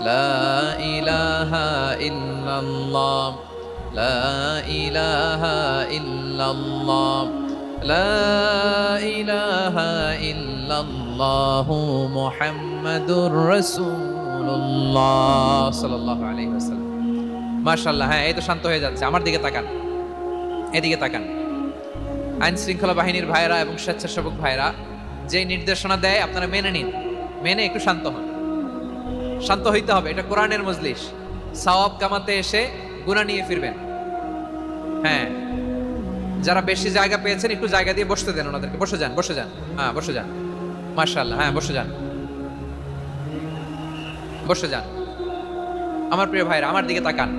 লা ইলাহা ইল্লাল্লাহ, লা ইলাহা ইল্লাল্লাহ, লা ইলাহা ইল্লাল্লাহু মুহাম্মাদুর রাসূলুল্লাহ সাল্লাল্লাহু আলাইহি ওয়াসাল্লাম। মাশাআল্লাহ, হ্যাঁ এই তো শান্ত হয়ে যাচ্ছে। আমার দিকে তাকান, এদিকে তাকান। আইন শৃঙ্খলা বাহিনীর ভাইরা এবং স্বেচ্ছাসেবক ভাইরা যে নির্দেশনা দেয় আপনারা মেনে নিন, মেনে একটু শান্ত হন। শান্ত হইতে হবে, এটা কোরআনের মজলিস। সওয়াব কামাতে এসে গুনাহ নিয়ে ফিরবেন। হ্যাঁ, যারা বেশি জায়গা পেয়েছেন একটু জায়গা দিয়ে বসতে দেন ওনাদেরকে। বসে যান, বসে যান, হ্যাঁ বসে যান। মাশাআল্লাহ, হ্যাঁ বসে যান, বসে যান। আমার প্রিয় ভাইরা আমার দিকে তাকান।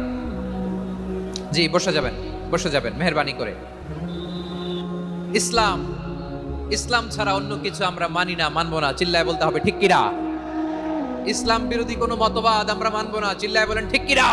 জি বসে যাবেন, বসে যাবেন মেহেরবানি করে। ইসলাম, ইসলাম ছাড়া অন্য কিছু আমরা মানি না, মানবো না। চিল্লায় বলতে হবে ঠিক কিরা। ইসলাম বিরোধী কোনো মতবাদ আমরা মানবো না। চিল্লায় বলেন ঠিক কিরা।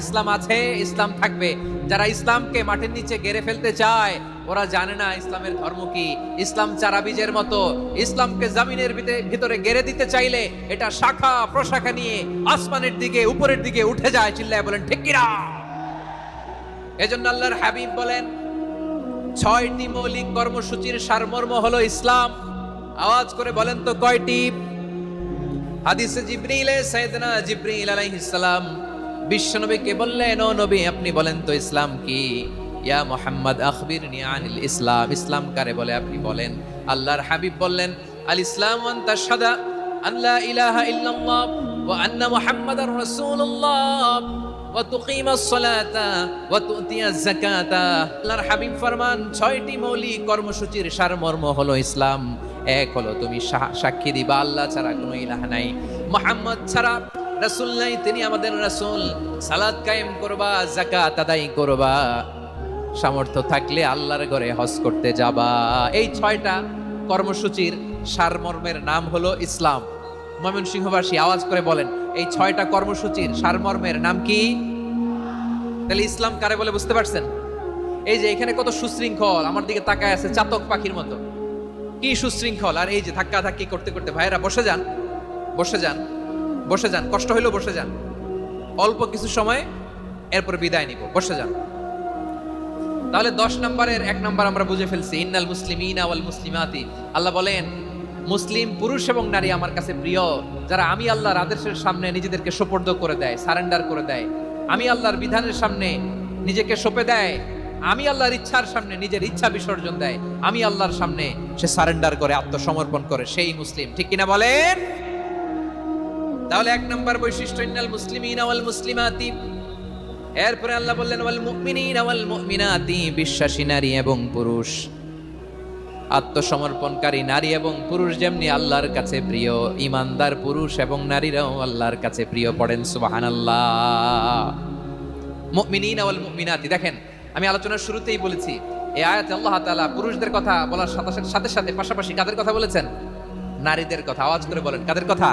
ইসলাম আছে, ইসলাম থাকবে। যারা ইসলামকে মাটির নিচে গেড়ে ফেলতে চায় ওরা জানে না ইসলামের ধর্ম কি। ইসলাম চারা বীজের মতো, ইসলামকে জমিনের ভিতরে গেড়ে দিতে চাইলে এটা শাখা প্রশাখা নিয়ে আসমানের দিকে উপরের দিকে উঠে যায়। চিল্লায় বলেন ঠিক কিরা। এজন্য আল্লাহর হাবিব বলেন 6টি মৌলিক কর্মসূচির সারমর্ম হলো ইসলাম। আওয়াজ করে বলেন তো কয়টি? হাদিসে জিবরিলে সাইয়েদনা জিবরিল আলাইহিস সালাম বিশ্বনবীকে বললেন, ও নবী আপনি বলেন তো ইসলাম কি? ইয়া মুহাম্মদ আখবিরনি আনিল ইসলাম। ইসলাম কারে বলে আপনি বলেন। আল্লাহর হাবিব বললেন, আল ইসলাম আন তাশহাদা আল্লা ইলাহা ইল্লাল্লাহ ওয়া আন্না মুহাম্মাদার রাসূলুল্লাহ ওয়া তুকিমাস সালাতা ওয়া তুতিয়াজ যাকাতা। আল্লাহর হাবিব ফরমান 6টি মৌলিক কর্মসূচির সারমর্ম হলো ইসলাম। এক হলো তুমি সাক্ষী দিবা আল্লাহ ছাড়া কোনো ইলাহ নাই, মুহাম্মদ ছাড়া রাসূল নাই, তিনি আমাদের রাসূল। সালাত কায়েম করবা, যাকাত আদায় করবা, সামর্থ্য থাকলে আল্লাহর ঘরে হজ করতে যাবা। এই 6টা কর্মসূচির সারমর্মের নাম হলো ইসলাম। ময়মনসিংহবাসী আওয়াজ করে বলেন, এই 6টা কর্মসূচির সারমর্মের নাম কি? তাহলে ইসলাম কারে বলে বুঝতে পারছেন? এই যে এখানে কত সুশৃঙ্খল, আমার দিকে তাকায় আছে চাতক পাখির মতো। কি সুশৃঙ্খল! আর এই যে ধাক্কা ধাক্কি করতে করতে ভাইরা বসে যান, বসে যান, বসে যান। কষ্ট হইলেও বসে যান, অল্প কিছু সময় এরপর বিদায় নিব। বসে যান। তাহলে 10 নম্বরের 1 নম্বর আমরা বুঝে ফেলছি। ইন্নাল মুসলিমিনা ওয়াল মুসলিমাতি। আল্লাহ বলেন মুসলিম পুরুষ এবং নারী আমার কাছে প্রিয়, যারা আমি আল্লাহর আদেশের সামনে নিজেদেরকে সোপর্দ করে দেয়, সারেন্ডার করে দেয়, আমি আল্লাহর বিধানের সামনে নিজেকে সঁপে দেয়, আমি আল্লাহর ইচ্ছার সামনে নিজের ইচ্ছা বিসর্জন দেয়, আমি আল্লাহর সামনে সে সারেন্ডার করে আত্মসমর্পণ করে, সেই মুসলিম। ঠিক কিনা বলেন? তাহলে 1 নম্বর বৈশিষ্ট্য ইন্নাল মুসলিমিনা ওয়াল মুসলিমাতি। এরপরে আল্লাহ বললেন ওয়াল মুমিনিনা ওয়াল মুমিনাতি, বিশ্বাসী নারী এবং পুরুষ, আত্মসমর্পণকারী নারী এবং পুরুষ যেমনি আল্লাহর কাছে প্রিয়, ইমানদার পুরুষ এবং নারীরাও আল্লাহর কাছে প্রিয়। পড়েন সুবহানাল্লাহ। মুমিনিনা ওয়াল মুমিনাতি। দেখেন আমি আলোচনার শুরুতেই বলেছি এই আয়াতে আল্লাহ তাআলা পুরুষদের কথা বলার সাথে সাথে পাশাপাশি কাদের কথা বলেছেন? নারীদের কথা। আওয়াজ করে বলেন কাদের কথা?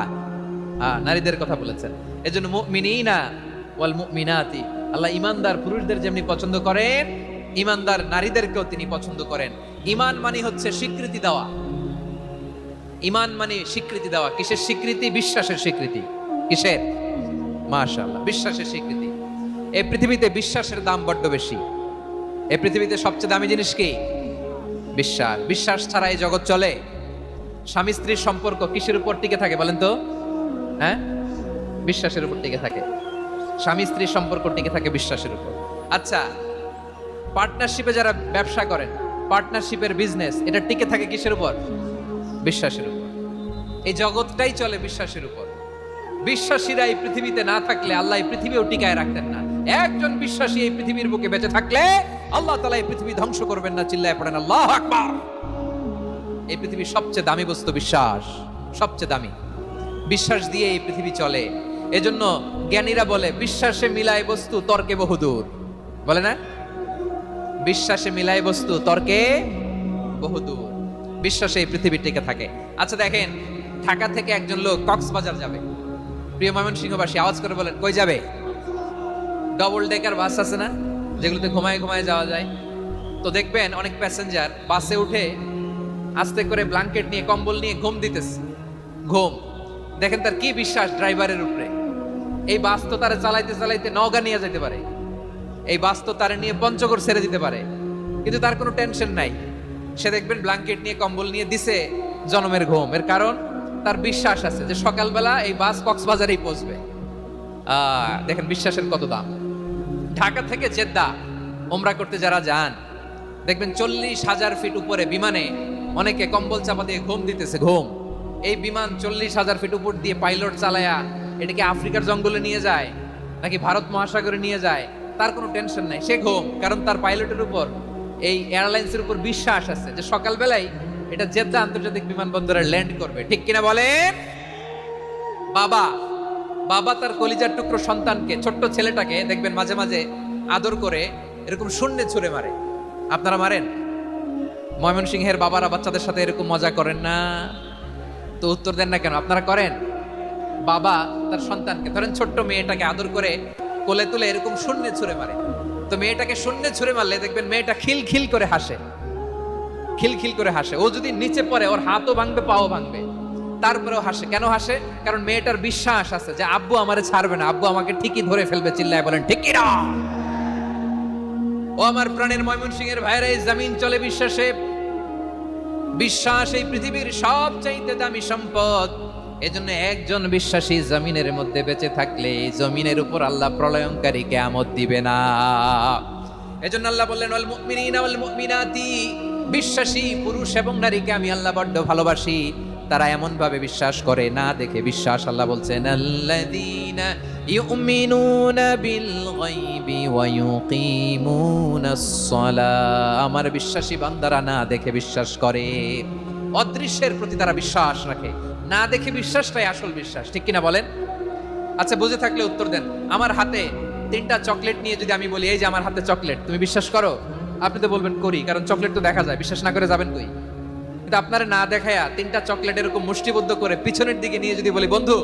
নারীদের কথা বলেছেন। এজন্য মুমিনিনা ওয়াল মুমিনাতি, আল্লাহ ইমানদার পুরুষদের যেমনি পছন্দ করেন, ইমানদার নারীদেরকেও তিনি পছন্দ করেন। ঈমান মানে হচ্ছে স্বীকৃতি দেওয়া। ঈমান মানে স্বীকৃতি দেওয়া। কিসের স্বীকৃতি? বিশ্বাসের স্বীকৃতি। কিসের? মাশাআল্লাহ, বিশ্বাসের স্বীকৃতি। এই পৃথিবীতে বিশ্বাসের দাম বড্ড বেশি। এই পৃথিবীতে সবচেয়ে দামি জিনিস কি? বিশ্বাস। বিশ্বাস ছাড়া এই জগৎ চলে? স্বামী স্ত্রীর সম্পর্ক কিসের উপর টিকে থাকে বলেন তো? হ্যাঁ, বিশ্বাসের উপর টিকে থাকে। স্বামী স্ত্রীর সম্পর্ক টিকে থাকে বিশ্বাসের উপর। আচ্ছা, পার্টনারশিপে যারা ব্যবসা করেন, পার্টনারশিপের বিজনেস, এটা টিকে থাকে কিসের উপর? বিশ্বাসের উপর। এই জগৎটাই চলে বিশ্বাসের উপর। বিশ্বাসীরা এই পৃথিবীতে না থাকলে আল্লাহ এই পৃথিবীও টিকায় রাখতেন না। একজন বিশ্বাসী এই পৃথিবীর বুকে বেঁচে থাকলে আল্লাহ তাআলা এই পৃথিবী ধ্বংস করবেন না। চিল্লায় পড়েন আল্লাহু আকবার। এই পৃথিবীর সবচেয়ে দামি বস্তু বিশ্বাস, সবচেয়ে দামি। বিশ্বাস দিয়ে এই পৃথিবী চলে। এজন্য জ্ঞানীরা বলে বিশ্বাসে মিলায় বস্তু, তর্কে বহুদূর। বলে না? বিশ্বাসে মিলায় বস্তু, তর্কে বহুদূর। বিশ্বাসে এই পৃথিবী টিকে থাকে। আচ্ছা দেখেন, ঢাকা থেকে একজন লোক কক্সবাজার যাবে। প্রিয় ময়মনসিংহবাসী আওয়াজ করে বলেন কই যাবে? ডবল ডেকার বাস আছে না, যেগুলোতে ঘুমায় ঘুমায় যাওয়া যায়। তো দেখবেন অনেক প্যাসেঞ্জার বাসে উঠে আস্তে করে ব্ল্যাঙ্কেট নিয়ে, কম্বল নিয়ে ঘুম দিতেছে। ঘুম দেখেন তার কি বিশ্বাস ড্রাইভারের উপরে। এই বাস তো তারা চালাইতে চালাইতে নওগাঁ নিয়ে যেতে পারে, এই বাস তো তারা নিয়ে পঞ্চগড় ছেড়ে দিতে পারে, কিন্তু তার কোনো টেনশন নাই। সে দেখবেন ব্ল্যাঙ্কেট নিয়ে কম্বল নিয়ে দিছে জনমের ঘুম। এর কারণ তার বিশ্বাস আছে যে সকালবেলা এই বাস কক্সবাজারেই পৌঁছবে। দেখেন বিশ্বাসের কত দাম। ঢাকা থেকে জেদ্দা ওমরা করতে যারা যান দেখবেন 40,000 ফিট উপরে বিমানে অনেকে কম্বল চাপা দিয়ে ঘুম দিতেছে। ঘুম, এই বিমান 40,000 ফিট উপর দিয়ে পাইলট চালায়া এটাকে আফ্রিকার জঙ্গলে নিয়ে যায় নাকি ভারত মহাসাগরে নিয়ে যায়, তার কোনো টেনশন নাই। সে ঘুম, কারণ তার পাইলটের উপর, এই এয়ারলাইন্সের উপর বিশ্বাস আছে যে সকালবেলায় এটা জেদ্দা আন্তর্জাতিক বিমানবন্দরে ল্যান্ড করবে। ঠিক কিনা বলেন? বাবা বাবা তার কলিজার টুকরো সন্তানকে, ছোট্ট ছেলেটাকে দেখবেন মাঝে মাঝে আদর করে এরকম শূন্যে ছুঁড়ে মারে। আপনারা মারেন? ময়মনসিংহের বাবারা বাচ্চাদের সাথে এরকম মজা করেন না? তো উত্তর দেন না কেন? আপনারা করেন? বাবা তার সন্তানকে, ধরেন ছোট্ট মেয়েটাকে আদর করে কোলে তুলে এরকম শূন্যে ছুঁড়ে মারে। তো মেয়েটাকে শূন্যে ছুঁড়ে মারলে দেখবেন মেয়েটা খিলখিল করে হাসে, খিলখিল করে হাসে। ও যদি নিচে পড়ে ওর হাতও ভাঙবে, পাও ভাঙবে, তারপরেও হাসে। কেন হাসে? কারণ মেয়েটার বিশ্বাস আছে যে আব্বু আমারে ছাড়বে না, আব্বু আমাকে ঠিকই ধরে ফেলবে। চিল্লায় বলেন ঠিক কিনা? ও আমার প্রাণের ময়মনসিংহের ভাইরা, এই জমিন চলে বিশ্বাসে। বিশ্বাস এই পৃথিবীর সবচাইতে দামি সম্পদ। এজন্য একজন বিশ্বাসী জমিনের মধ্যে বেঁচে থাকলে জমিনের উপর আল্লাহ প্রলয়ঙ্কারী কিয়ামত দিবে না। এজন্য আল্লাহ বললেন ওয়াল মুমিনিনা ওয়াল মুমিনাতি, বিশ্বাসী পুরুষ এবং নারীকে আমি আল্লাহ বড্ড ভালোবাসি। তারা এমন ভাবে বিশ্বাস করে না দেখে বিশ্বাস। আল্লাহ বলছেন আল্লাযীনা ইউমিনুনা বিল গায়বি ওয়া ইউকিমুনাস সালাহ, আমার বিশ্বাসী বান্দারা না দেখে বিশ্বাস করে। অদৃশ্যের প্রতি তারা বিশ্বাস রাখে, না দেখে বিশ্বাসটাই আসল বিশ্বাস। ঠিক কিনা বলেন? আচ্ছা, বুঝে থাকলে উত্তর দেন। আমার হাতে 3টা চকলেট নিয়ে যদি আমি বলি এই যে আমার হাতে চকলেট, তুমি বিশ্বাস করো? আপনি তো বলবেন করি, কারণ চকলেট তো দেখা যায়। বিশ্বাস না করে যাবেন কই? কিন্তু আপনারা না দেখায়া 3টা চকলেট এরকম মুষ্টিবদ্ধ করে পিছনের দিকে নিয়ে যদি বলি বন্ধু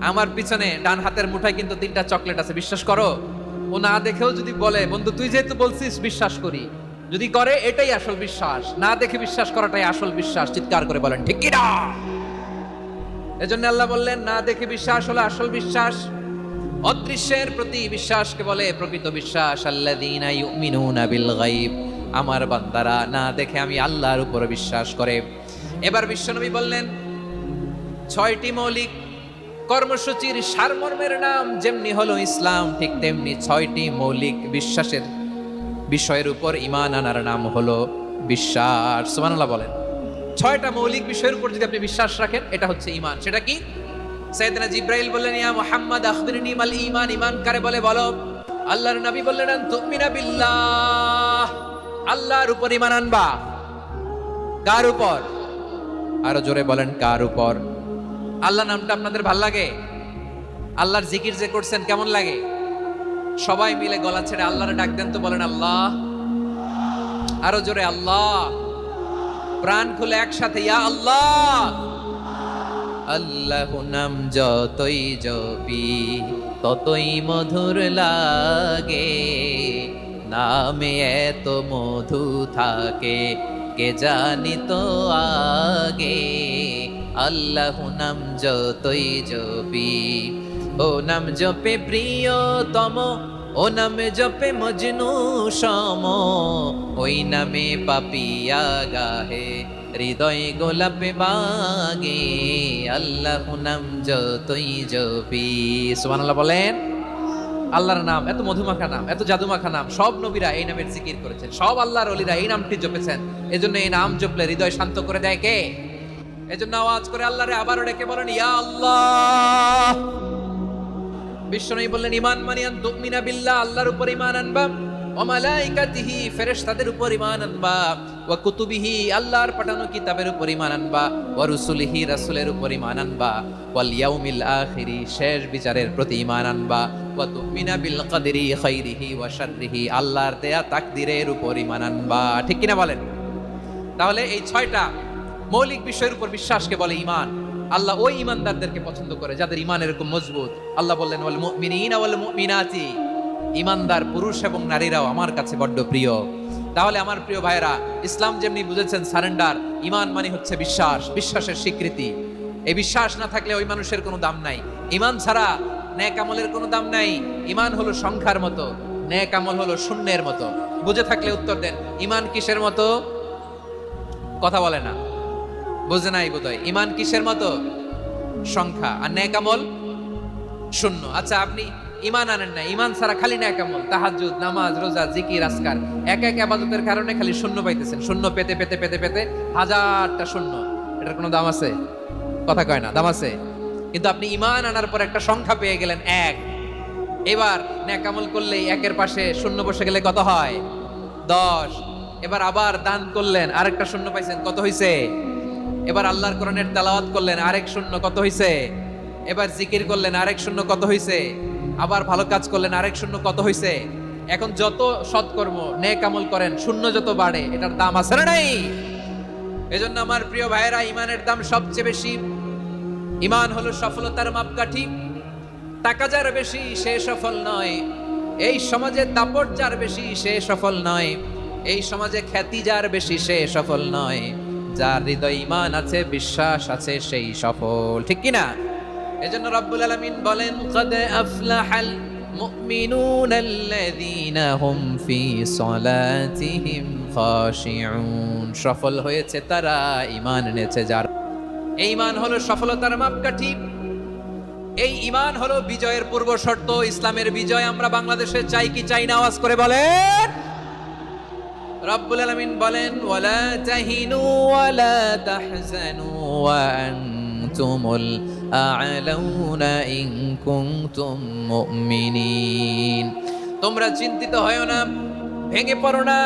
আমার পিছনে ডান হাতের মুঠায় কিন্তু 3টা চকলেট আছে, বিশ্বাস করো? ও না দেখেও যদি বলে বন্ধু তুই যেহেতু বলছিস বিশ্বাস করি, যদি করে এটাই আসল বিশ্বাস। না দেখে বিশ্বাস করাটাই আসল বিশ্বাস। চিৎকার করে বলেন ঠিক কিনা? এজন্য আল্লাহ বললেন না দেখে বিশ্বাস হলো আসল বিশ্বাস। অদৃশ্যের প্রতি বিশ্বাসকে বলে প্রকৃত বিশ্বাস। আল্লাযীনা ইউমিনুনা বিল গায়ব, আমার বান্দারা না দেখে আমি আল্লাহর উপর বিশ্বাস করে। এবার বিশ্বনবী বললেন 6টি মৌলিক কর্মসূচির সারমর্মের নাম যেমনি হলো ইসলাম, ঠিক তেমনি 6টি মৌলিক বিশ্বাসের বিষয়ের উপর ঈমান আনার নাম হলো বিশ্বাস। সুবহানাল্লাহ বলেন। 6টা মৌলিক বিষয়ের উপর যদি আপনি বিশ্বাস রাখেন এটা হচ্ছে ঈমান। সেটা কি? সাইয়েদনা জিবরাইল বললেন ইয়া মুহাম্মদ আখবিরনি মাল ঈমান, ঈমান কারে বলে বলো। আল্লাহর নবী বললেন আন তুমিনা বিল্লাহ, আল্লাহর উপর ঈমান আনবা। কার উপর? আরো জোরে বলেন কার উপর? আল্লাহ নামটা আপনাদের ভাল লাগে? আল্লাহর জিকির যে করছেন কেমন লাগে? সবাই মিলে গলা ছেড়ে আল্লাহরে ডাক দেন তো, বলেন আল্লাহ। আরো জোরে আল্লাহ। প্রাণ খুলে একসাথে ইয়া আল্লাহ। আল্লাহ নাম যতই জপি ততই মধুর লাগে, নামে এত মধু থাকে কে জানি তো আগে। আল্লাহ নাম যতই জপি, ও নাম জপে প্রিয়তম, ও নামে জপে মজনু সম, ওই নামে পাপিয়া গাহে হৃদয় গোলাপে বাগে। আল্লাহ নাম যতই জপি। সুবহানাল্লাহ বলেন। আল্লাহর নাম এত মধুমাখা নাম, এত জাদুমাখা নাম। সব নবীরা এই নামের জিকির করেছেন, সব আল্লাহর ওলিরা এই নামটি জপেছেন। এজন্য এই নাম জপলে হৃদয় শান্ত করে দেয় কে? এজন্য আওয়াজ করে আল্লাহরে আবারও ডেকে বলেন ইয়া আল্লাহ। বিশ্বনবী বললেন ঈমান মানে আন তুমিনা বিল্লাহ, আল্লাহর উপর ঈমান আনবা, ওয়া মালাইকাতিহি ফেরেশতাদের উপর ঈমান আনবা, ওয়া কুতুবিহি আল্লাহর পাঠানো কিতাবের উপর ঈমান আনবা, ওয়া রুসুলিহি রাসূলের উপর ঈমান আনবা, ওয়াল ইয়াউমিল আখিরি শেষ বিচারের প্রতি ঈমান আনবা, ওয়া তুমিনা বিল কদরি খাইরিহি ওয়া শাররিহি আল্লাহর দেয়া তাকদীরের উপর ঈমান আনবা। ঠিক কিনা বলেন? তাহলে এই 6টা মৌলিক বিষয়ের উপর বিশ্বাসকে বলে ঈমান। আল্লাহ ওই ঈমানদারদেরকে পছন্দ করে যাদের ঈমান এরকম মজবুত। আল্লাহ বললেন ওয়াল মুমিনিনা ওয়াল মুমিনাতি, ঈমানদার পুরুষ এবং নারীরাও আমার কাছে বড্ড প্রিয়। তাহলে আমার প্রিয় ভাইরা, ইসলাম যেমনি বুঝেছেন সারেন্ডার, ঈমান মানে হচ্ছে বিশ্বাস, বিশ্বাসের স্বীকৃতি। এই বিশ্বাস না থাকলে ওই মানুষের কোনো দাম নাই। ঈমান ছাড়া নেক আমলের কোনো দাম নাই। ঈমান হলো সংখ্যার মতো, নেক আমল হলো শূন্যের মতো। বুঝে থাকলে উত্তর দেন, ঈমান কিসের মতো? কথা বলে না, বুঝে নাই বোধহয়। ঈমান কিসের মতো? সংখ্যা। আর নেক আমল শূন্য। আচ্ছা, আপনি ঈমান আনেন না, ঈমান ছাড়া খালি নেক আমল, তাহাজ্জুদ, নামাজ, রোজা, জিকির, আজকার, এক এক ইবাদতের কারণে খালি শূন্য পাইতেছেন। শূন্য পেতে পেতে পেতে পেতে হাজারটা শূন্য। এটার কোনো দাম আছে? কথা কয় না, দাম আছে। কিন্তু আপনি ঈমান আনার পর একটা সংখ্যা পেয়ে গেলেন, এক। এবার নেক আমল করলেই একের পাশে শূন্য বসে গেলে কত হয়? 10। এবার আবার দান করলেন, আরেকটা শূন্য পাইছেন, কত হইছে? এবার আল্লাহর কোরআনের তেলাওয়াত করলেন, আরেক শূন্য, কত হইছে? এবার জিকির করলেন, আরেক শূন্য, কত হইছে? আবার ভালো কাজ করলেন, আরেক শূন্য, কত হইছে? এখন যত সৎকর্ম নেক আমল করেন, শূন্য যত বাড়ে, এটার দাম আছে না নাই? এজন্য আমার প্রিয় ভাইয়েরা, ঈমানের দাম সবচেয়ে বেশি। ঈমান হলো সফলতার মাপকাঠি। টাকা যার বেশি সে সফল নয়, এই সমাজে দাপট যার বেশি সে সফল নয়, এই সমাজে খ্যাতি যার বেশি সে সফল নয়, যার হৃদয়ে ঈমান আছে, বিশ্বাস আছে, সেই সফল। ঠিক কি না? এজন্য রব্বুল আলামিন বলেন, قد أفلح المؤمنون الذين هم في صلاتهم خاشعون। সফল হয়েছে তারা, ঈমান এনেছে যারা। এই ঈমান হলো সফলতার মাপকাঠি। এই ঈমান হলো বিজয়ের পূর্ব শর্ত। ইসলামের বিজয় আমরা বাংলাদেশে চাই কি চাই না? আওয়াজ করে বলেন। রব্বুল আলামিন বলেন, ওয়ালা তাহিনু ওয়ালা তাহজানু ওয়া আনতুমুল আ'লাউনা ইন কুনতুম মুমিনিন। তোমরা চিন্তিত হয়ো না, ভেঙে পড়ো না,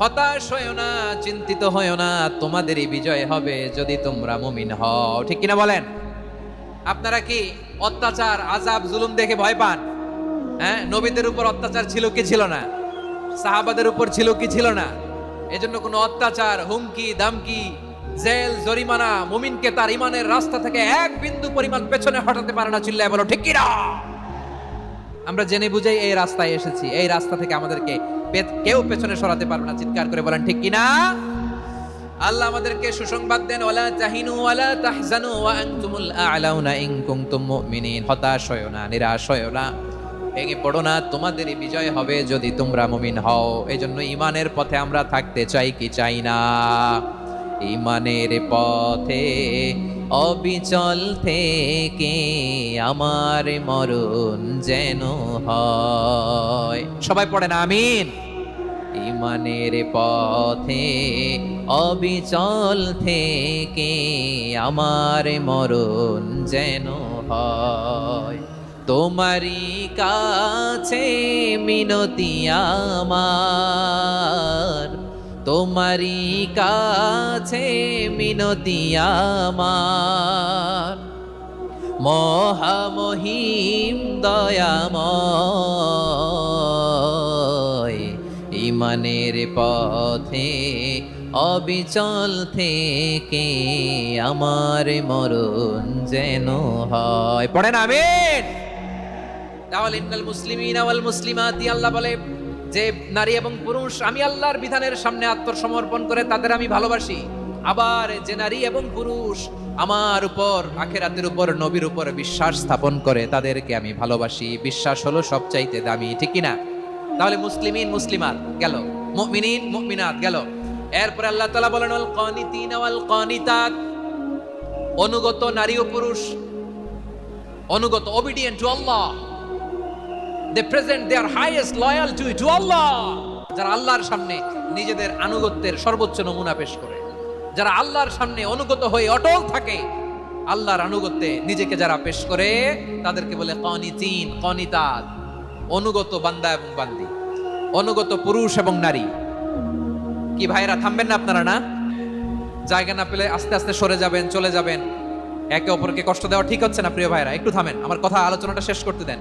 হতাশ হয়ো না, চিন্তিত হয়ো না, তোমাদেরই বিজয় হবে যদি তোমরা মুমিন হও। ঠিক কিনা বলেন? আপনারা কি অত্যাচার, আযাব, জুলুম দেখে ভয় পান? হ্যাঁ, নবীদের উপর অত্যাচার ছিল কি ছিল না? সাহাবাদের উপর ছিল কি ছিল না? এজন্য কোনো অত্যাচার, হুমকি, দামকি, জেল, জরিমানা মুমিনকে তার ঈমানের রাস্তা থেকে এক বিন্দু পরিমাণ পেছনে হটাতে পারে না। চিল্লায় বলো ঠিক কিনা? আমরা জেনে বুঝেই এই রাস্তায় এসেছি, এই রাস্তা থেকে আমাদেরকে কেউ পেছনে সরাতে পারবে না। চিৎকার করে বলেন ঠিক কিনা? আল্লাহ আমাদেরকে সুসংবাদ দেন, ওয়ালা তাহিনু ওয়ালা তাহজানু ওয়া আনতুমুল আ'লাউনা ইন কুনতুম মুমিনিন। হতাশ হয়ো না, নিরাশ হয়ো না, ভেঙে পড়ো না, তোমাদেরই বিজয় হবে যদি তোমরা মুমিন হও। এজন্য ঈমানের পথে আমরা থাকতে চাই কি চাই না? ঈমানের পথে অবিচল থেকে আমার মরণ যেন হয়। সবাই পড়ে না আমিন? ঈমানের পথে অবিচল থেকে আমার মরণ যেন হয়। তোমারই কাছে মিনতি আমার, তোমারই কাছে মিনতি আমার, মহামহিম দয়াময়। ঈমানের পথে অবিচল থেকে আমার মরণ যেন হয়। পড়েন আমিন। তাহলে ইন্নাল মুসলিমিনা ওয়াল মুসলিমাতি, আল্লাহ বলে যে নারী এবং পুরুষ আমি আল্লাহর বিধানের সামনে আত্মসমর্পণ করে তাদের আমি ভালোবাসি। আবার যে নারী এবং পুরুষ আমার উপর, আখিরাতের উপর, নবীর উপর বিশ্বাস স্থাপন করে তাদেরকে আমি ভালোবাসি। বিশ্বাস হলো সবচাইতে দামি। ঠিক কিনা? তাহলে মুসলিমিন মুসলিমাত গেল, মুমিনিন মুমিনাত গেল। এরপরে আল্লাহ তাআলা বলেন, ওয়াল কানিতিনা ওয়াল কানিতাত, অনুগত নারী ও পুরুষ, অনুগত, obedient to Allah, they present their highest loyalty to Allah। যারা আল্লাহর সামনে নিজেদের আনুগত্যের সর্বোচ্চ নমুনা পেশ করে, যারা আল্লাহর সামনে অনুগত হয়ে অটল থাকে, আল্লাহর আনুগত্যে নিজেকে যারা পেশ করে তাদেরকে বলে কানিতিন, কানিতাত, অনুগত বান্দা এবং বান্দি, অনুগত পুরুষ এবং নারী। কি ভাইরা থামবেন না আপনারা? না, জায়গা না পেলে আস্তে আস্তে সরে যাবেন, চলে যাবেন। একে অপরকে কষ্ট দেওয়া ঠিক হচ্ছে না। প্রিয় ভাইরা একটু থামেন, আমার কথা, আলোচনাটা শেষ করতে দেন।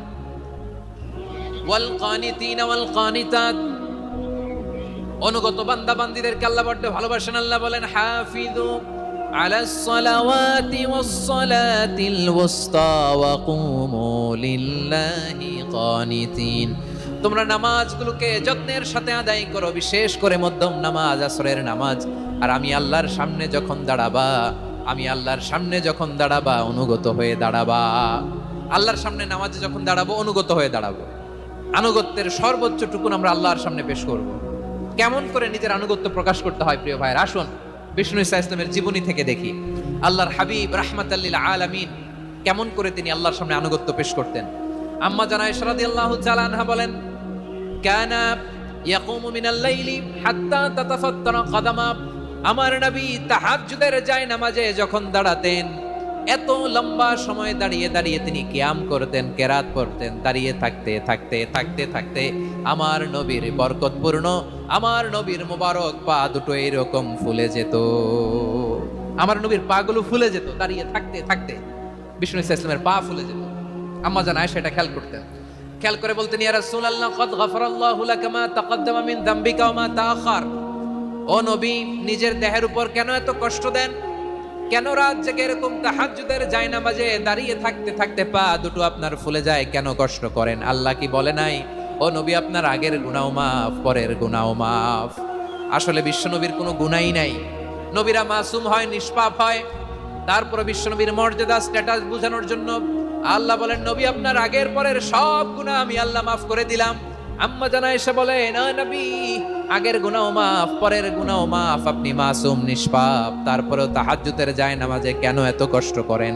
ওয়াল কানিতিনা ওয়াল কানিতাত, অনুগত বান্দা বান্দীদেরকে আল্লাহ বড় ভালোবাসেন। আল্লাহ বলেন, হাফিযু আলাস সালাওয়াতি ওয়াস সালাতিল ওয়াসতা ওয়া কুমু লিল্লাহি কানিতিন। তোমরা নামাজগুলোকে যত্নের সাথে আদায় করো, বিশেষ করে মধ্যম নামাজ, আসরের নামাজ। আর আমি আল্লাহর সামনে যখন দাঁড়াবা আমি আল্লাহর সামনে যখন দাঁড়াবা অনুগত হয়ে দাঁড়াবা। আল্লাহর সামনে নামাজে যখন দাঁড়াবো অনুগত হয়ে দাঁড়াবো। আনুগত্যের সর্বোচ্চ টুকুন আমরা আল্লাহর সামনে পেশ করব। কেমন করে নিজের আনুগত্য প্রকাশ করতে হয় প্রিয় ভাইয়ের, আসুন বিষ্ণু ইসা ইসলামের জীবনী থেকে দেখি। আল্লাহর হাবিব রাহমাতাল লিল আলামিন কেমন করে তিনি আল্লাহর সামনে আনুগত্য পেশ করতেন। আম্মা জানা আয়েশা রাদিয়াল্লাহু তাআলা আনহা বলেন, কানা ইয়াকুমু মিনাল লাইলি হাত্তা তাতাফাত্তারা কাদামা। আমার নবী তাহাজ্জুদের যায় নামাজে যখন দাঁড়াতেন, এত লম্বা সময় দাঁড়িয়ে দাঁড়িয়ে তিনি কিয়াম করতেন, কেরাত পড়তেন। দাঁড়িয়ে থাকতে থাকতে থাকতে থাকতে আমার নবীর বরকতপূর্ণ, আমার নবীর মোবারক পা দুটো এরকম ফুলে যেত। আমার নবীর পা গুলো ফুলে যেত দাঁড়িয়ে থাকতে থাকতে। বিষ্ণু ইসা ইসলামের পা ফুলে যেত। আম্মা জান আয়েশা এটা খেয়াল করতেন। খেয়াল করে বলতেন, ইয়া রাসূলুল্লাহ কদ গফারাল্লাহু লাকা মা তাকদ্দামা মিন যামবিকা ওয়া মা তাআখার। ও নবী, নিজের দেহের উপর কেন এত কষ্ট দেন? কেন রাত জেগে এরকম তাহাজ্জুদের জায়নামাজে দাঁড়িয়ে থাকতে থাকতে পা দুটো আপনার ফুলে যায়? কেন কষ্ট করেন? আল্লাহ কি বলে নাই, ও নবী আপনার আগের গুনাহ মাফ, পরের গুনাহ মাফ? আসলে বিশ্বনবীর কোনো গুনাহই নাই। নবীরা মাসুম হয়, নিষ্পাপ হয়। তারপরে বিশ্বনবীর মর্যাদা স্ট্যাটাস বোঝানোর জন্য আল্লাহ বলেন, নবী আপনার আগের পরের সব গুনাহ আমি আল্লাহ মাফ করে দিলাম। আম্মা জানা এসে বলে, না নবী, আগের গুনাহ মাফ, পরের গুনাহ মাফ, আপনি মাসুম নিষ্পাপ, তারপরেও তাহাজ্জুদের যায় নামাজে কেন এত কষ্ট করেন?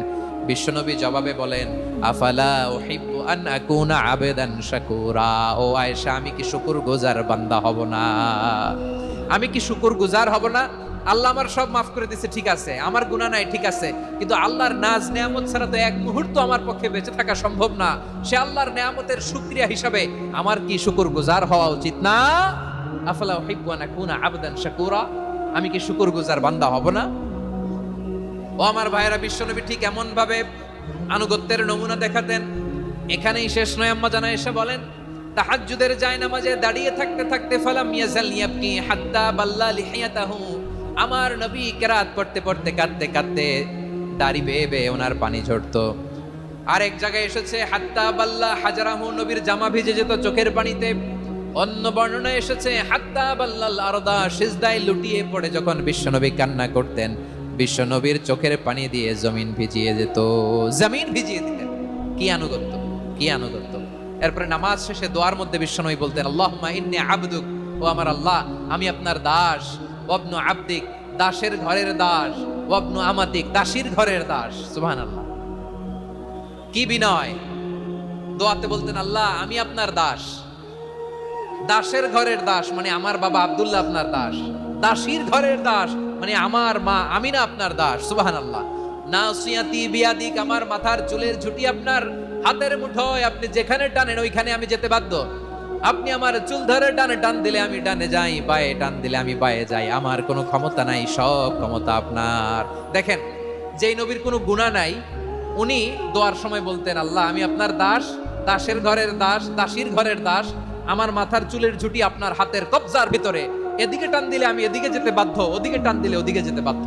বিশ্বনবী জবাবে বলেন, আফালা উহিব্বু আন আকুনা আবেদান শাকুরা। ও আয়েশা, আমি কি শুকরগুজার বান্দা হব না? আমি কি শুকরগুজার হব না? আল্লাহ আমার সব মাফ করে দিয়েছে, ঠিক আছে, আমার গুনাহ নাই, ঠিক আছে, কিন্তু আল্লাহর নাজ নেয়ামত ছাড়া তো এক মুহূর্ত আমার পক্ষে বেঁচে থাকা সম্ভব না। সে আল্লাহর নেয়ামতের শুকরিয়া হিসাবে আমার কি শুকরগুজার হওয়া উচিত না? আফালা উহিব্বু আন আকুনা আবদান শাকুরা। আমি কি শুকরগুজার বান্দা হব না? ও আমার ভাইয়েরা, বিশ্বনবী ঠিক এমন ভাবে আনুগত্যের নমুনা দেখাতেন। এখানেই শেষ নয়। আম্মা জানা এসে বলেন, তাহাজ্জুদের জায়নামাজে দাঁড়িয়ে থাকতে থাকতে ফালাম ইয়াজাল ইয়াবকি হাত্তা বাল্লা লিহিয়াতাহু। আমার নবী কেরাত পড়তে পড়তে কাঁদতে কাঁদতে দাড়ি বেয়ে বেয়ে ওনার পানি ঝরতো। আরেক জায়গায় এসেছে হাত্তা বাল্লা হাজারাহু, নবীর জামা ভিজে যেত চোখের পানিতে। অন্য বর্ণনায় এসেছে হাত্তা বাল্লাল আরদা, সিজদায় লুটিয়ে পড়ে যখন বিশ্বনবী কান্না করতেন, বিশ্বনবীর চোখের পানি দিয়ে জমিন ভিজিয়ে যেত, জমিন ভিজিয়ে দিতেন। কি আনুগত্য, কি আনুগত্য! এরপরে নামাজ শেষে দোয়ার মধ্যে বিশ্বনবী বলতেন, আল্লাহুম্মা ইন্নী আবদুক, ও আমার আল্লাহ, আমি আপনার দাস। ওয়াবনু আবদিক, দাসের ঘরের দাস। ওয়াবনু আমাতিক, দাসীর ঘরের দাস। সুবহানাল্লাহ, কি বিনয়! দোয়াতে বলতেন, আল্লাহ আমি আপনার দাস। দাসের ঘরের দাস মানে আমার বাবা আব্দুল্লাহ আপনার দাস। দাসীর ঘরের দাস মানে আমার মা আমিনা আপনার দাস। সুবহানাল্লাহ। নাসিয়াতি বিয়াদিক, আমার মাথার চুলের ঝুঁটি আপনার হাতের মুঠোয়, আপনি যেখানে টানেন ওইখানে আমি যেতে বাধ্য। আপনি আমার চুল ধরে ডানে টান দিলে আমি ডানে যাই, বায়ে টান দিলে আমি বায়ে যাই। আমার কোনো ক্ষমতা নাই, সব ক্ষমতা আপনার। দেখেন, যেই নবীর কোনো গুনাহ নাই, উনি দোয়ার সময় বলতেন, আল্লাহ আমি আপনার দাস, দাসের ঘরের দাস, দাসীর ঘরের দাস। আমার মাথার চুলের ঝুঁটি আপনার হাতের কবজার ভিতরে, এদিকে টান দিলে আমি এদিকে যেতে বাধ্য, ওদিকে টান দিলে ওদিকে যেতে বাধ্য।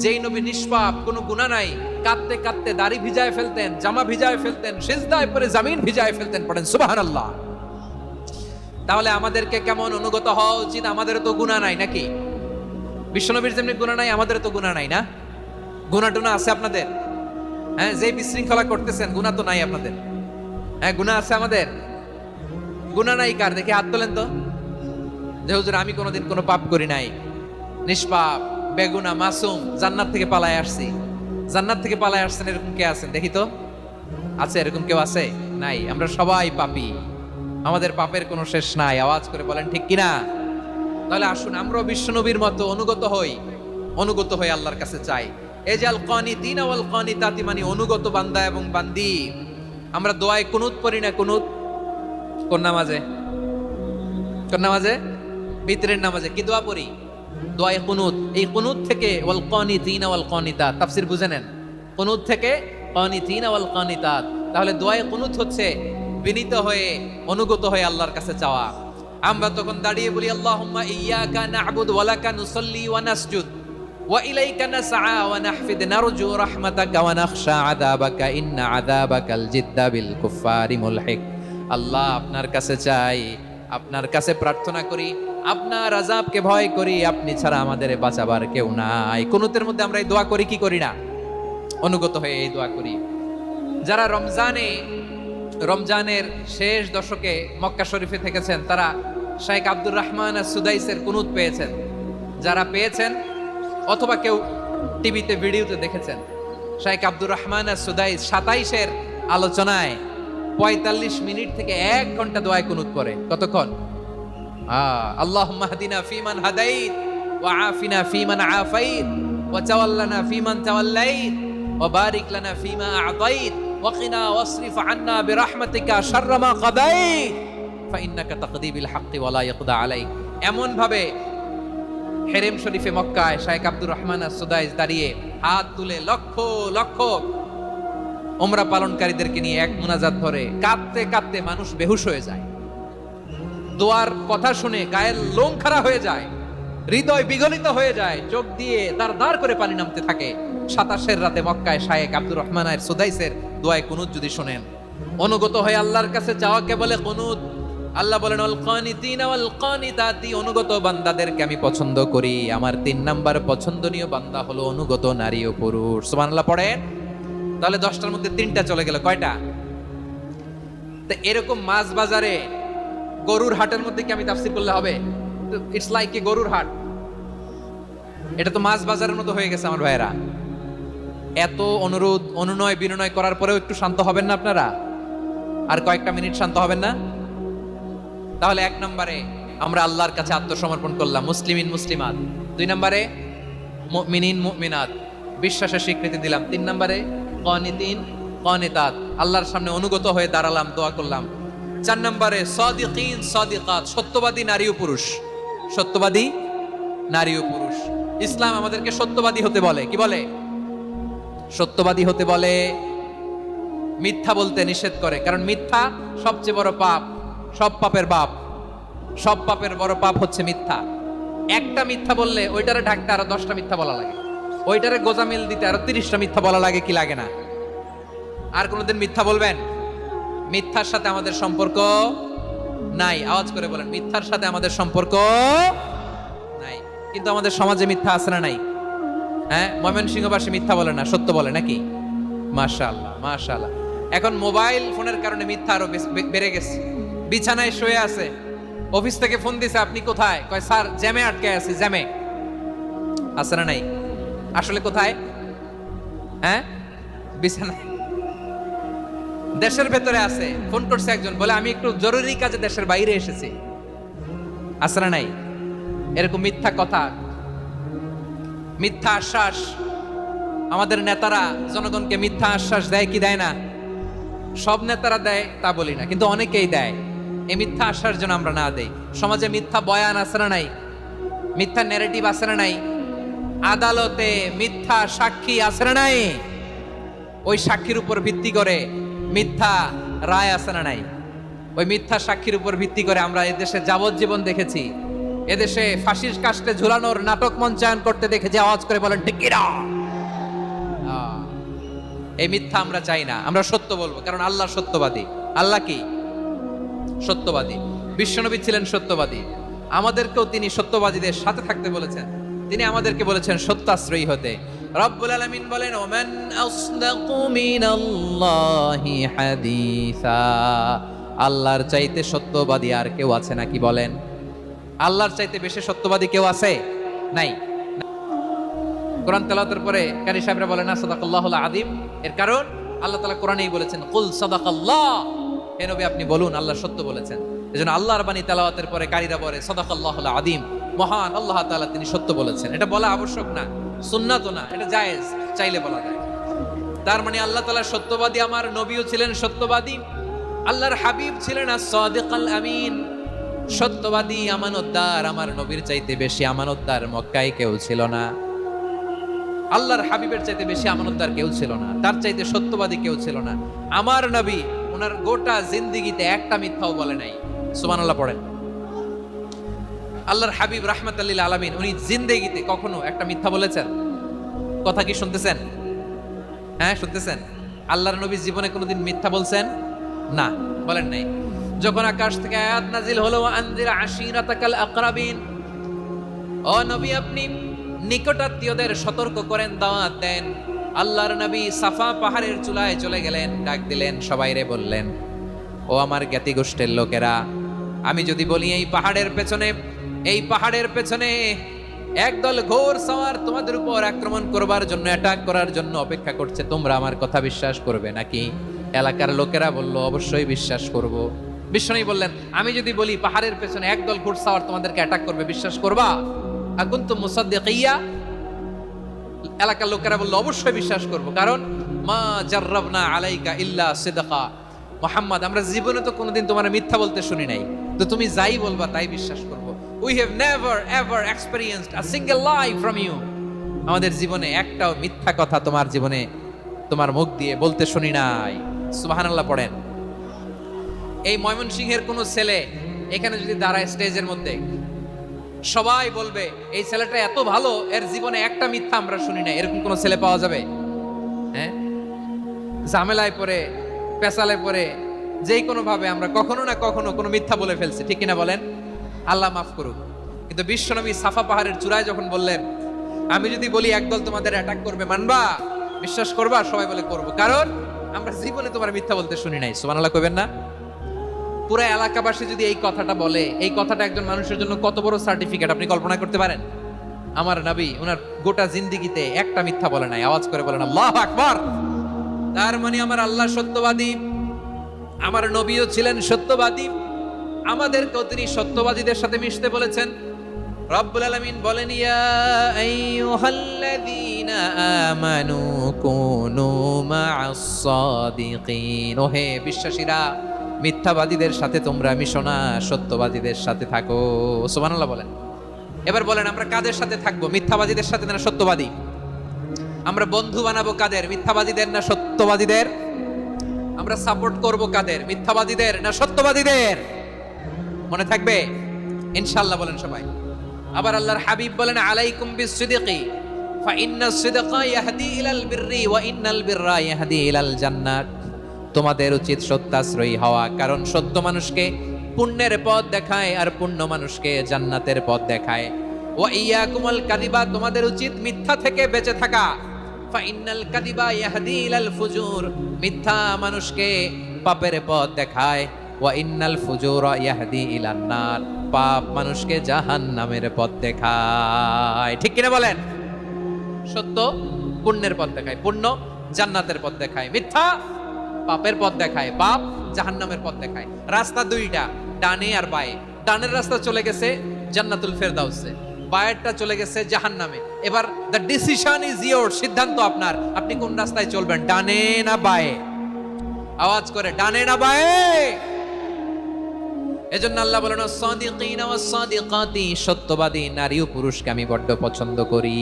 যেই নবী নিষ্পাপ, কোনো গুনাহ নাই, কাঁদতে কাঁদতে দাড়ি ভিজায় ফেলতেন, জামা ভিজায় ফেলতেন, সিজদায় পড়ে জমিন ভিজায় ফেলতেন। পড়েন সুবহানাল্লাহ। তাহলে আমাদেরকে কেমন অনুগত হওয়া উচিত? আমাদেরও তো গুনাহ নাই নাকি? বিশ্বনবীর যেমনি গুনাহ নাই, আমাদেরও তো গুনাহ নাই না? গুনাহ টুনা আছে আপনাদের? হ্যাঁ, যে বিশৃঙ্খলা করতেছেন গুনাহ তো নাই আপনাদের? হ্যাঁ, গুনাহ আছে আমাদের? গুনাহ নাই কার? দেখে হাত তোলেন তো, যে হুজুর আমি কোনোদিন কোনো পাপ করি নাই, নিষ্পাপ, বেগুনাহ, মাসুম, জান্নাত থেকে পালায় আসছি। জান্নাত থেকে পালায় আসছেন এরকম কে আছেন দেখি তো? আছে এরকম কেউ? আছে? নাই। আমরা সবাই পাপী, আমাদের পাপের কোনো শেষ নাই। আওয়াজ করে বলেন ঠিক কিনা? তাহলে আসুন আমরাও বিশ্বনবীর মতো অনুগত হই, অনুগত হয়ে আল্লাহর কাছে চাই। এই যে আল কানিতিনা ওয়াল কানিতাতি, মানে অনুগত বান্দা এবং বান্দি। আমরা দোয়ায় কুনুত পড়ি না? কুনুত কোন নামাজে? কোন নামাজে? ভিতরের নামাজে কি দোয়া পড়ি? দোয়ায়ে কুনুত। এই কুনুত থেকে ওয়াল কানিতিনা ওয়াল কানিতাত, তাফসীর বুঝে নেন। কুনুত থেকে কানিতিনা ওয়াল কানিতাত। তাহলে দোয়ায়ে কুনুত হচ্ছে বিনীত হয়ে, অনুগত হয়ে আল্লাহর কাছে চাওয়া। আমরা তখন দাঁড়িয়ে বলি, আল্লাহুম্মা ইয়্যাকা না'বুদু ওয়া লাকা নুসাল্লি ওয়া নাসজুদ ওয়া ইলাইকা নাসআ ওয়া নাহফিদ নারজু রাহমাতাকা ওয়া নাখশা আযাবাকা ইন্না আযাবাকাল জিদ্দা বিল কুফফারি মুলহিক। আল্লাহ আপনার কাছে চাই, আপনার কাছে প্রার্থনা করি, আপনার আযাবকে ভয় করি, আপনি ছাড়া আমাদের বাঁচাবার কেউ নাই। কুনুতের মধ্যে আমরা এই দোয়া করি কি করি না? অনুগত হয়ে এই দোয়া করি। যারা রমজানের শেষ দশকে মক্কা শরীফে থেকেছেন তারা শাইখ আব্দুর রহমান সুদাইসের কুনুত পেয়েছেন। যারা পেয়েছেন অথবা কেউ টিভিতে ভিডিওতে দেখেছেন, শাইখ আব্দুর রহমান সুদাইস 27-এর আলোচনায় 45 মিনিট থেকে 1 ঘন্টা দোয়ায় কুনুত করে। কতক্ষণ? আল্লাহুম্মা হদিনা ফিমান হাদাইত ওয়া আফিনা ফিমান আফাইত ওয়া তাওয়াল্লানা ফিমান তাওয়াল্লাইত ওয়া বারিক লানা ফিমা আ'তাইত ওয়া কিনা ওয়াসরিফ আন্না বিরহমাতিকা শাররা মা কাদাইত ফাইন্নাকা তাকদি বিল হাক্কি ওয়া লা ইয়াকদা আলাইক। এমন ভাবে হেরেম শরীফে মক্কায় শাইখ আব্দুর রহমান সুদাইস দাঁড়িয়ে হাত তুলে লক্ষ লক্ষ উমরা পালনকারীদেরকে নিয়ে এক মুনাজাত ধরে কাঁদতে কাঁদতে মানুষ বেহুশ হয়ে যায়। দোয়ার কথা শুনে গায়ের লোম খাড়া হয়ে যায়, হৃদয় বিগলিত হয়ে যায়, চোখ দিয়ে দাঁড় করে পানি নামতে থাকে। 27-এর রাতে মক্কায় শাইখ আব্দুর রহমান সুদাইসের দোয়ায় কুনুত যদি শোনেন, অনুগত হয়ে আল্লাহর কাছে চাওয়াকে বলে কুনুত। আল্লাহ বলেন আল কানিতিনা ওয়াল কানিতাতি, অনুগত বান্দাদেরকে আমি পছন্দ করি। আমার 3 নাম্বার পছন্দনীয় বান্দা হলো অনুগত নারী ও পুরুষ। সুবহানাল্লাহ পড়েন। তাহলে 10টার মধ্যে 3টা চলে গেল, কয়টা? তো এরকম মাছ বাজারে গরুর হাটের মধ্যে কি আমি তাফসীর করলে হবে? ইটস লাইক এ গরুর হাট। এটা তো মাছ বাজারের মতো হয়ে গেছে আমার ভাইয়েরা। এত অনুরোধ অনুনয় বিনয় করার পরেও একটু শান্ত হবেন না আপনারা? আর কয়েকটা মিনিট শান্ত হবেন না? তাহলে 1 নম্বরে আমরা আল্লাহর কাছে আত্মসমর্পণ করলাম, মুসলিমিন মুসলিমাত। 2 নম্বরে মুমিনিন মুমিনাত, বিশ্বাসের স্বীকৃতি দিলাম। 3 নম্বরে কানিতিন কানিতাত, আল্লাহর সামনে অনুগত হয়ে দাঁড়ালাম, দোয়া করলাম। 4 নম্বরে সাদিকিন সাদিকাত, সত্যবাদী নারী ও পুরুষ। সত্যবাদী নারী ও পুরুষ। ইসলাম আমাদেরকে সত্যবাদী হতে বলে। কি বলে? সত্যবাদী হতে বলে। মিথ্যা বলতে নিষেধ করে, কারণ মিথ্যা সবচেয়ে বড় পাপ, সব পাপের বাপ। সব পাপের বড় পাপ হচ্ছে মিথ্যা। একটা মিথ্যা বললে ওইটারে ঢাকতে আরো 10টা মিথ্যা বলা লাগে, ওইটারে গোজামিল দিতে আরো 30টা মিথ্যা বলা লাগে। কি লাগে না? আর কোনোদিন মিথ্যা বলবেন? মিথ্যার সাথে আমাদের সম্পর্ক নাই। আওয়াজ করে বলেন, মিথ্যার সাথে আমাদের সম্পর্ক নাই। কিন্তু আমাদের সমাজে মিথ্যা আছে না নাই? হ্যাঁ, ময়মনসিংহবাসী মিথ্যা বলে না, সত্য বলে নাকি? মাশাআল্লাহ মাশাআল্লাহ। এখন মোবাইল ফোনের কারণে মিথ্যা আরো বেড়ে গেছে। বিছানায় শুয়ে আছে, অফিস থেকে ফোন দিছে, আপনি কোথায়? কয় স্যার জ্যামে আটকে আছি। জ্যামে আছে না নাই? আসলে কোথায়? হ্যাঁ, বিছানায়। দেশের ভেতরে আছে, ফোন করছে একজন, বলে আমি একটু জরুরি কাজে দেশের বাইরে এসেছি। আছে না নাই? এরকম মিথ্যা কথা, মিথ্যা আশ্বাস। আমাদের নেতারা জনগণকে মিথ্যা আশ্বাস দেয় কি দেয় না? সব নেতারা দেয় তা বলি না, কিন্তু অনেকেই দেয়। এই মিথ্যা আশ্বাস যেন আমরা না দেই। সমাজে মিথ্যা বয়ান আছে না নাই? মিথ্যা ন্যারেটিভ আছে না নাই? আদালতে মিথ্যা সাক্ষী আছে না নাই? ওই সাক্ষীর উপর ভিত্তি করে মিথ্যা রায় আছে না নাই? ওই মিথ্যা সাক্ষীর উপর ভিত্তি করে আমরা এদেশে যাবজ্জীবন দেখেছি, এদেশে ফাঁসির কাস্টে ঝুলানোর নাটক মঞ্চায়ন করতে দেখেছি। আওয়াজ করে বলেন ঠিক কি না? এই মিথ্যা আমরা চাই না, আমরা সত্য বলবো, কারণ আল্লাহ সত্যবাদী। আল্লাহ কি? সত্যবাদী। বিশ্বনবী ছিলেন সত্যবাদী, আমাদেরকেও তিনি সত্যবাদীদের সাথে থাকতে বলেছেন। তিনি আমাদেরকে বলেছেন সত্যাশ্রয়ী হতে। রব্বুল আলামিন বলেন, ওমান আসদাকু মিনাল্লাহি হাদিসা, আল্লাহর চাইতে সত্যবাদী আর কেউ আছে নাকি বলেন? আল্লাহর চাইতে বেশি সত্যবাদী কেউ আছে? নাই। কোরআন তেলাওয়াতের পরে কারি সাহেবরা বলেন না সাদাকাল্লাহুল আযীম। এর কারণ আল্লাহ তাআলা কোরআনেই বলেছেন, কুল সাদাকাল্লাহ, হে নবী আপনি বলুন আল্লাহ সত্য বলেছেন। এজন্য আল্লাহর বাণী তেলাওয়াতের পরে কারীরা বলে সাদাকাল্লাহুল আযীম, মহান আল্লাহ তাআলা তিনি সত্য বলেছেন। এটা বলা আবশ্যক না, সুন্নাতও না, এটা জায়েজ, চাইলে বলা যায়। তার মানে আল্লাহ তাআলা সত্যবাদী, আমার নবীও ছিলেন সত্যবাদী, আল্লাহর হাবিব ছিলেন আস-সাদিকুল আমিন, সত্যবাদী আমানতদার। আমার নবীর চাইতে বেশি আমানতদার মক্কায় কেউ ছিল না, আল্লাহর হাবিবের চাইতে বেশি আমানতদার কেউ ছিল না, তার চাইতে সত্যবাদী কেউ ছিল না। আমার নবী ওনার গোটা জিন্দেগিতে একটা মিথ্যাও বলে নাই। সুবহানাল্লাহ পড়েন। আল্লাহর হাবিব রাহমাতাল লিল আলামিন উনি জিন্দেগিতে কখনো একটা মিথ্যা বলেছেন? কথা কি শুনতেছেন? হ্যাঁ শুনতেছেন? আল্লাহর নবী জীবনে কোনোদিন মিথ্যা বলছেন? না, বলেন নাই। যখন আকাশ থেকে আয়াত নাজিল হলো আনজির আশিরাতাকাল আকরাবিন, ও নবী আপনি নিকটাত্মীয়দের সতর্ক করেন, দাওয়াত দেন। আল্লাহর নবী সাফা পাহাড়ের চূড়ায় চলে গেলেন, ডাক দিলেন, সবাইরে বললেন, ও আমার জ্ঞাতি গোষ্ঠীর লোকেরা, আমি যদি বলি এই পাহাড়ের পেছনে একদল ঘোর সওয়ার তোমাদের উপর আক্রমণ করবার জন্য, অ্যাটাক করার জন্য অপেক্ষা করছে, তোমরা আমার কথা বিশ্বাস করবে নাকি? এলাকার লোকেরা বলল, অবশ্যই বিশ্বাস করব। বিশ্বনবী বললেন, আমি যদি বলি পাহাড়ের পেছনে একদল ঘোর সওয়ার তোমাদেরকে অ্যাটাক করবে, বিশ্বাস করবা? আকুনতুম মুসাদ্দিকিয়া? এলাকার লোকেরা বলল, অবশ্যই বিশ্বাস করব, কারণ মা জাররাবনা আলাইকা ইল্লা সিদকা। মুহাম্মদ, আমরা জীবনে তো কোনোদিন তোমার মিথ্যা বলতে শুনি নাই, তো তুমি যাই বলবা তাই বিশ্বাস করব। We have never ever experienced a single lie from you. আমাদের জীবনে একটাও মিথ্যা কথা তোমার জীবনে তোমার মুখ দিয়ে বলতে শুনি নাই। সুবহানাল্লাহ পড়েন। এই ময়মনসিংহের কোন ছেলে এখানে যদি দাঁড়ায় স্টেজের মধ্যে, সবাই বলবে এই ছেলেটা এত ভালো, এর জীবনে একটা মিথ্যা আমরা শুনি নাই, এরকম কোন ছেলে পাওয়া যাবে? হ্যাঁ, ঝামেলায় পড়ে, পেশালে পড়ে, যেই কোনো ভাবে আমরা কখনো না কখনো কোনো মিথ্যা বলে ফেলছি, ঠিক কিনা বলেন? আল্লাহ মাফ করুক। কিন্তু বিশ্বনবী সাফা পাহাড়ের চূড়ায় যখন বললেন, আমি যদি বলি একদল তোমাদের অ্যাটাক করবে, মানবা? বিশ্বাস করবা? সবাই বলে করব, কারণ আমরা জীবনে তোমার মিথ্যা বলতে শুনি নাই। সুবহানাল্লাহ কইবেন না? পুরো এলাকাবাসী যদি এই কথাটা বলে, এই কথাটা একজন মানুষের জন্য কত বড় সার্টিফিকেট আপনি কল্পনা করতে পারেন? আমার নবী ওনার গোটা জিন্দেগিতে একটা মিথ্যা বলে নাই। আওয়াজ করে বলেন আল্লাহু আকবার। তার মানে আমার আল্লাহ সত্যবাদী, আমার নবীও ছিলেন সত্যবাদী, আমাদেরকেও তিনি সত্যবাদীদের সাথে মিশতে বলেছেন। রব্বুল আলামিন বলেন, ইয়া আইয়ুহাল্লাযীনা আমানু কুনু মা'আস সাদিকিন। ওহে বিশ্বাসীরা, মিথ্যাবাদীদের সাথে তোমরা মিশো না, সত্যবাদীদের সাথে থাকো। সুবহানাল্লাহ বলেন। এবার বলেন, আমরা কাদের সাথে থাকবো? মিথ্যাবাদীদের সাথে না সত্যবাদী? আমরা বন্ধু বানাবো কাদের? মিথ্যাবাদীদের না সত্যবাদীদের? আমরা সাপোর্ট করব কাদের? মিথ্যাবাদীদের না সত্যবাদীদের? মনে থাকবে ইনশাআল্লাহ, বলেন সবাই। আবার আল্লাহর হাবিব বলেন, আলাইকুম বিসসিদকি ফা ইন্নাস সিদকা ইয়াহদি ইলাল বিররি ওয়া ইন্নাল বিররা ইয়াহদি ইলাল জান্নাত। তোমাদের উচিত সত্যাশ্রয়ী হওয়া, কারণ সত্য মানুষকে পুণ্যের পথ দেখায় আর পুণ্য মানুষকে জান্নাতের পথ দেখায়। ওয়া ইয়াকুমুল কাযিবা, তোমাদের উচিত মিথ্যা থেকে বেঁচে থাকা। ফা ইন্নাল কাযিবা ইয়াহদি ইলাল ফুজুর, মিথ্যা মানুষকে পাপের পথ দেখায়। ওয়া ইন্নাল ফুজুরা ইয়াহদি ইলান নার, পাপ মানুষকে জাহান্নামের পথ দেখায়। ঠিক কিনা বলেন? সত্য পুণ্যের পথ দেখায়, পুণ্য জান্নাতের পথ দেখায়, মিথ্যা পাপের পথ দেখায়, পাপ জাহান্নামের পথ দেখায়। রাস্তা দুইটা, ডানে আর বায়ে। ডানের রাস্তা চলে গেছে জান্নাতুল ফেরদাউসে, বায়েরটা চলে গেছে জাহান্নামে। এবার দ্য ডিসিশন ইজ ইয়োর, সিদ্ধান্ত আপনার, আপনি কোন রাস্তায় চলবেন, ডানে না বায়ে? আওয়াজ করে, ডানে না বায়ে? এজন্য আল্লাহ বলেন, সাদিকিনা ওয়াস সাদিকাতি, সত্যবাদী নারী ও পুরুষকে আমি বড্ড পছন্দ করি।